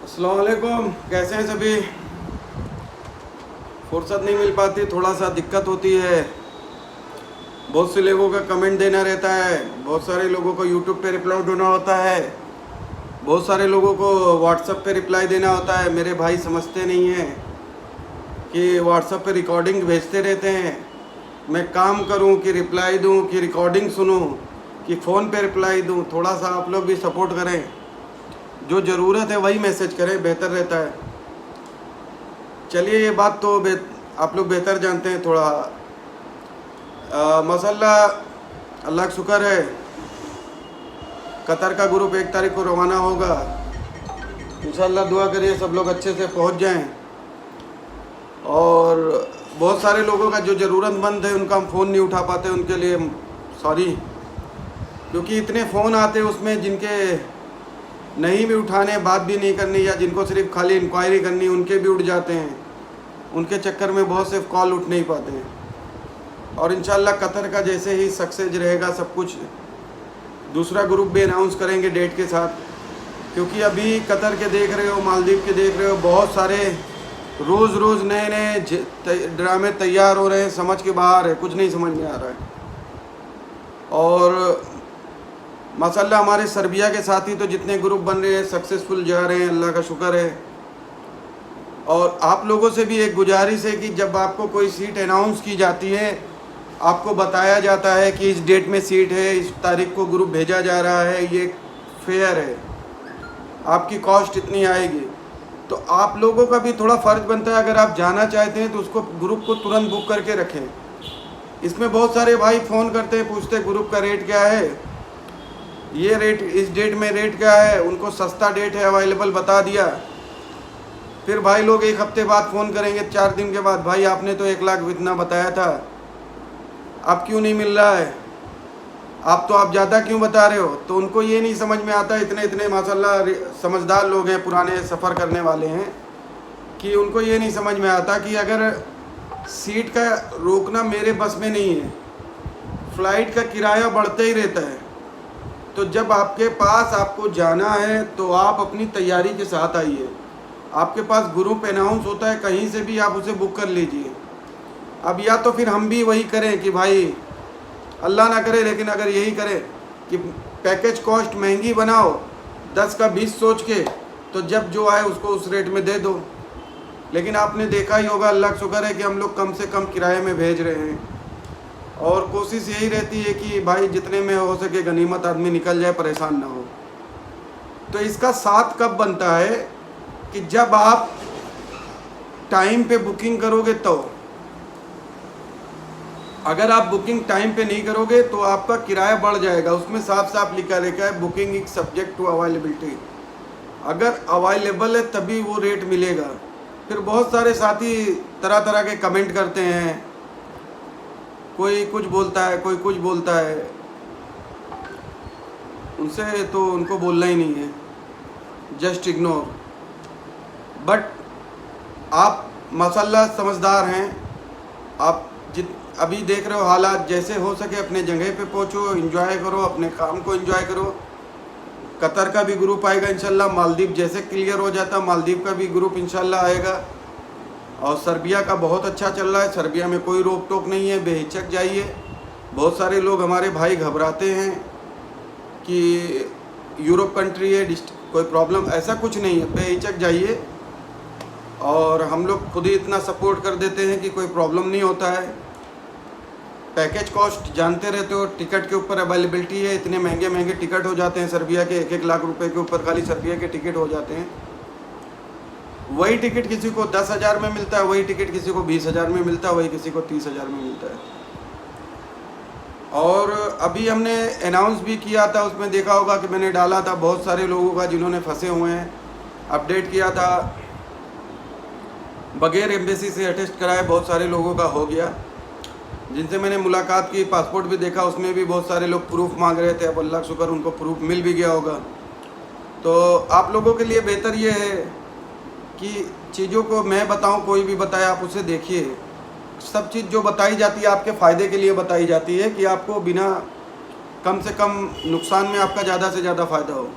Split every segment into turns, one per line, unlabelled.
अस्सलाम वालेकुम, कैसे हैं सभी। फुर्सत नहीं मिल पाती, थोड़ा सा दिक्कत होती है। बहुत से लोगों का कमेंट देना रहता है, बहुत सारे लोगों को यूट्यूब पे रिप्लाई देना होता है, बहुत सारे लोगों को व्हाट्सएप पे रिप्लाई देना होता है। मेरे भाई समझते नहीं हैं कि व्हाट्सएप पे रिकॉर्डिंग भेजते रहते हैं। मैं काम करूं कि रिप्लाई दूं, कि रिकॉर्डिंग सुनूं, कि फ़ोन पे रिप्लाई दूं। थोड़ा सा आप लोग भी सपोर्ट करें, जो ज़रूरत है वही मैसेज करें, बेहतर रहता है। चलिए, ये बात तो आप लोग बेहतर जानते हैं थोड़ा। माशाल्लाह अल्लाह का शुक्र है, कतर का ग्रुप 1 तारीख को रवाना होगा। इंशाल्लाह दुआ करिए सब लोग अच्छे से पहुंच जाएं। और बहुत सारे लोगों का जो ज़रूरतमंद है उनका हम फ़ोन नहीं उठा पाते, उनके लिए सॉरी, क्योंकि इतने फ़ोन आते हैं उसमें जिनके नहीं भी उठाने, बात भी नहीं करनी, या जिनको सिर्फ खाली इंक्वायरी करनी, उनके भी उठ जाते हैं। उनके चक्कर में बहुत से कॉल उठ नहीं पाते हैं। और इंशाल्लाह कतर का जैसे ही सक्सेस रहेगा सब कुछ, दूसरा ग्रुप भी अनाउंस करेंगे डेट के साथ। क्योंकि अभी कतर के देख रहे हो, मालदीव के देख रहे हो, बहुत सारे रोज़ रोज़ नए नए ड्रामे तैयार हो रहे हैं, समझ के बाहर है, कुछ नहीं समझ में आ रहा है। और माशाल्लाह हमारे सर्बिया के साथ ही तो जितने ग्रुप बन रहे हैं सक्सेसफुल जा रहे हैं, अल्लाह का शुक्र है। और आप लोगों से भी एक गुजारिश है कि जब आपको कोई सीट अनाउंस की जाती है, आपको बताया जाता है कि इस डेट में सीट है, इस तारीख को ग्रुप भेजा जा रहा है, ये फेयर है, आपकी कॉस्ट इतनी आएगी, तो आप लोगों का भी थोड़ा फ़र्ज बनता है, अगर आप जाना चाहते हैं तो उसको ग्रुप को तुरंत बुक करके रखें। इसमें बहुत सारे भाई फ़ोन करते हैं, पूछते ग्रुप का रेट क्या है, ये रेट, इस डेट में रेट क्या है, उनको सस्ता डेट है अवेलेबल बता दिया। फिर भाई लोग 1 हफ्ते बाद फ़ोन करेंगे, 4 दिन के बाद, भाई आपने तो 1 लाख इतना बताया था, अब क्यों नहीं मिल रहा है, आप ज़्यादा क्यों बता रहे हो। तो उनको ये नहीं समझ में आता, इतने इतने माशाल्लाह समझदार लोग हैं, पुराने सफ़र करने वाले हैं, कि उनको ये नहीं समझ में आता कि अगर सीट का रोकना मेरे बस में नहीं है, फ़्लाइट का किराया बढ़ते ही रहता है। तो जब आपके पास आपको जाना है तो आप अपनी तैयारी के साथ आइए। आपके पास ग्रुप अनाउंस होता है, कहीं से भी आप उसे बुक कर लीजिए। अब या तो फिर हम भी वही करें कि भाई अल्लाह ना करे, लेकिन अगर यही करें कि पैकेज कॉस्ट महंगी बनाओ 10 का 20 सोच के, तो जब जो आए उसको उस रेट में दे दो। लेकिन आपने देखा ही होगा, अल्लाह का शुक्र है कि हम लोग कम से कम किराए में भेज रहे हैं। और कोशिश यही रहती है कि भाई जितने में हो सके गनीमत आदमी निकल जाए, परेशान ना हो। तो इसका साथ कब बनता है कि जब आप टाइम पे बुकिंग करोगे। तो अगर आप बुकिंग टाइम पे नहीं करोगे तो आपका किराया बढ़ जाएगा। उसमें साफ साफ लिखा रहता है booking is subject to availability. अगर अवेलेबल है तभी वो रेट मिलेगा। फिर बहुत सारे साथी तरह तरह के कमेंट करते हैं, कोई कुछ बोलता है, कोई कुछ बोलता है, उनसे तो उनको बोलना ही नहीं है, जस्ट इग्नोर। बट आप माशाल्लाह समझदार हैं, आप अभी देख रहे हो हालात, जैसे हो सके अपने जगह पे पहुंचो, एंजॉय करो, अपने काम को एंजॉय करो। कतर का भी ग्रुप आएगा इंशाल्लाह, मालदीव जैसे क्लियर हो जाता, मालदीव का भी ग्रुप इंशाल्लाह आएगा। और सर्बिया का बहुत अच्छा चल रहा है, सर्बिया में कोई रोक टोक नहीं है, बेहिचक जाइए। बहुत सारे लोग हमारे भाई घबराते हैं कि यूरोप कंट्री है, कोई प्रॉब्लम, ऐसा कुछ नहीं है, बेहिचक जाइए। और हम लोग खुद ही इतना सपोर्ट कर देते हैं कि कोई प्रॉब्लम नहीं होता है। पैकेज कॉस्ट जानते रहते हो, टिकट के ऊपर अवेलेबिलिटी है, इतने महंगे महंगे टिकट हो जाते हैं सर्बिया के, 1-1 लाख रुपए के ऊपर खाली सर्बिया के टिकट हो जाते हैं। वही टिकट किसी को 10,000 में मिलता है, वही टिकट किसी को 20,000 में मिलता है, वही किसी को 30,000 में मिलता है। और अभी हमने अनाउंस भी किया था, उसमें देखा होगा कि मैंने डाला था बहुत सारे लोगों का जिन्होंने फंसे हुए हैं, अपडेट किया था, बगैर एम्बेसी से अटेस्ट कराए बहुत सारे लोगों का हो गया। जिनसे मैंने मुलाकात की, पासपोर्ट भी देखा, उसमें भी बहुत सारे लोग प्रूफ मांग रहे थे। अब अल्लाह का शुक्र उनको प्रूफ मिल भी गया होगा। तो आप लोगों के लिए बेहतर ये है कि चीज़ों को मैं बताऊं, कोई भी बताए, आप उसे देखिए। सब चीज़ जो बताई जाती है आपके फ़ायदे के लिए बताई जाती है, कि आपको बिना कम से कम नुकसान में आपका ज़्यादा से ज़्यादा फ़ायदा हो।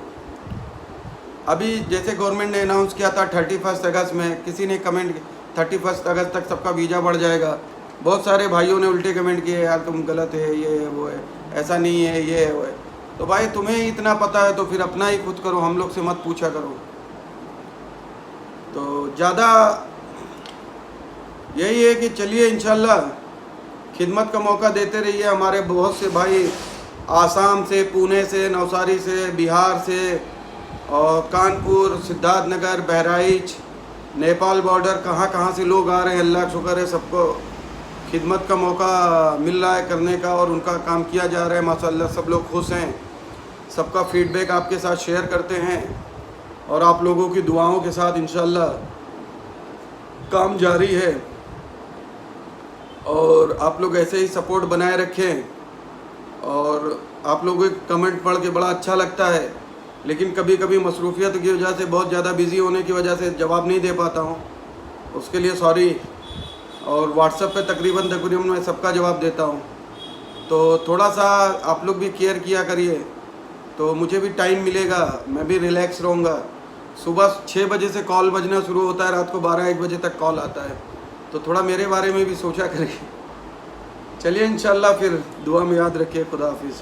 अभी जैसे गवर्नमेंट ने अनाउंस किया था 31 अगस्त में, किसी ने कमेंट 31 अगस्त तक सबका वीज़ा बढ़ जाएगा। बहुत सारे भाइयों ने उल्टे कमेंट किए, यार तुम गलत है, ये है वो है, ऐसा नहीं है, ये है वो है। तो भाई तुम्हें ही इतना पता है तो फिर अपना ही खुद करो, हम लोग से मत पूछा करो। तो ज़्यादा यही है कि चलिए इंशाल्लाह खिदमत का मौका देते रहिए। हमारे बहुत से भाई आसाम से, पुणे से, नवसारी से, बिहार से और कानपुर, सिद्धार्थनगर, बहराइच, नेपाल बॉर्डर, कहाँ कहाँ से लोग आ रहे हैं। अल्लाह का शुक्र है सबको खिदमत का मौका मिल रहा है करने का और उनका काम किया जा रहा है माशाअल्लाह। सब लोग खुश हैं, सबका फीडबैक आपके साथ शेयर करते हैं और आप लोगों की दुआओं के साथ इंशाअल्लाह काम जारी है। और आप लोग ऐसे ही सपोर्ट बनाए रखें। और आप लोगों के कमेंट पढ़ के बड़ा अच्छा लगता है, लेकिन कभी कभी मसरूफियत की वजह से, बहुत ज़्यादा बिज़ी होने की वजह से जवाब नहीं दे पाता हूँ, उसके लिए सॉरी। और व्हाट्सएप पे तकरीबन मैं सबका जवाब देता हूँ। तो थोड़ा सा आप लोग भी केयर किया करिए, तो मुझे भी टाइम मिलेगा, मैं भी रिलैक्स रहूँगा। सुबह 6 बजे से कॉल बजना शुरू होता है, रात को 12-1 बजे तक कॉल आता है, तो थोड़ा मेरे बारे में भी सोचा करिए। चलिए इंशाल्लाह फिर दुआ में याद रखिए। खुदा हाफिज़।